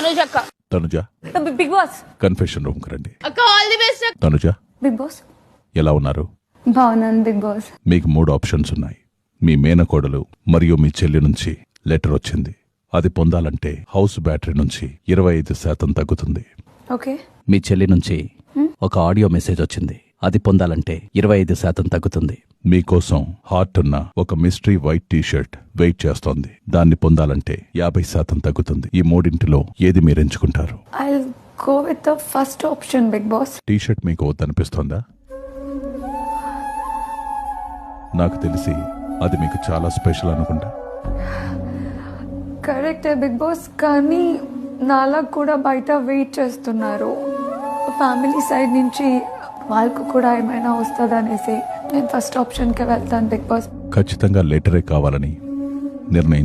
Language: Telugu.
తనుజ అక్క. Tanuja Bigg Boss confession room కి రండి. అక్క all the best. Tanuja Bigg Boss ఎలా ఉన్నారు? బాగున్నాను బిగ్ బాస్. మీకు 3 ఆప్షన్స్ ఉన్నాయి. మీ మేనకోడలు మరియు మీ చెల్లి నుంచి లెటర్ వచ్చింది. అది పొందాలంటే హౌస్ బ్యాటరీ నుంచి 25% తగ్గుతుంది. ఓకే. మీ చెల్లి నుంచి ఒక ఆడియో మెసేజ్ వచ్చింది. అది పొందాలంటే 25% తగ్గుతుంది. మీకోసం హార్ట్ ఉన్న ఒక మిస్టరీ వైట్ టీషర్ట్ వెయిట్ చేస్తోంది. దాన్ని పొందాలంటే 50% తగ్గుతుంది. ఈ మూడింటిలో ఏది మీరు ఎంచుకుంటారు? I go with the first option Bigg Boss. T-shirt మీకు వద్దనిపిస్తోందా? నాకు తెలిసి అది మీకు చాలా స్పెషల్ అనుకుంటా. కరెక్టే బిగ్ బాస్, కానీ నాలా కూడా బయట వెయిట్ చేస్తున్నారు. ఫ్యామిలీ సైడ్ నుంచి వాళ్ళకు కూడా ఏమైనా వస్తుందనేసి నేను ఫస్ట్ ఆప్షన్కి వెళ్తాను బిగ్ బాస్. ఖచ్చితంగా లెటరే కావాలని నిర్ణయం